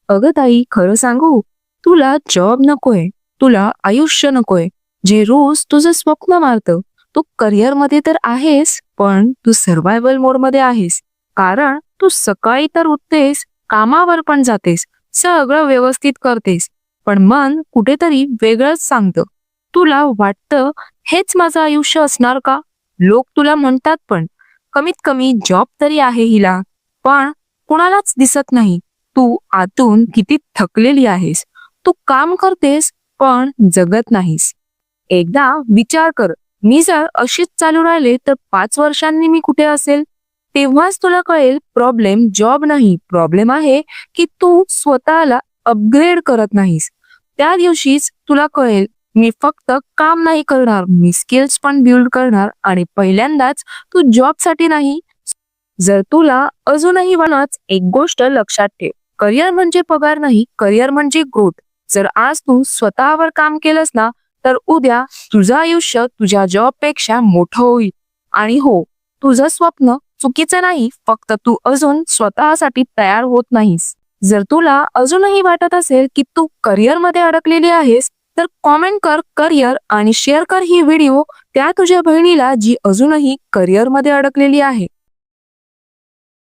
अगं ताई, खरं सांगू, तुला जॉब नकोय, तुला आयुष्य नकोय, जे रोज तुझं स्वप्न मारतं. तू करिअर मध्ये तर आहेस, पण तू सर्व्हायवल मोड मध्ये आहेस. कारण तू सकाळी तर उठतेस, कामावर पण जातेस, सगळं व्यवस्थित करतेस, पण मन कुठेतरी वेगळंच सांगतं. तुला वाटतं हेच माझं आयुष्य असणार का? लोक तुला म्हणतात पण, कमीत कमी जॉब तरी आहे हिला, पण कुणालाच दिसत नाही तू आतून किती थकलेली आहेस. तू काम करतेस पण जगत नाहीस. एकदा विचार कर, मी जर अशीच चालू राहिले तर 5 वर्षांनी मी कुठे असेल? तेव्हाच तुला कळेल प्रॉब्लेम जॉब नाही, प्रॉब्लेम आहे की तू स्वतःला अपग्रेड करत नाहीस. त्या दिवशीच तुला कळेल, मी फक्त काम नाही करणार, मी स्किल्स पण बिल्ड करणार, आणि पहिल्यांदाच तू जॉबसाठी नाही. जर तुला अजूनही वनाच एक गोष्ट लक्षात ठेव, करिअर म्हणजे पगार नाही, करिअर म्हणजे ग्रोथ. जर आज तू स्वतःवर काम केलंस ना, तर उद्या तुझं आयुष्य तुझ्या जॉब पेक्षा मोठं होईल. आणि हो, तुझं स्वप्न चुकीचं नाही, फक्त तू अजून स्वतःसाठी तयार होत नाहीस. जर तुला अजूनही वाटत असेल की तू करिअर मध्ये अडकलेली आहेस, तर कॉमेंट कर करिअर आणि शेअर कर ही व्हिडिओ त्या तुझ्या बहिणीला जी अजूनही करिअर मध्ये अडकलेली आहे.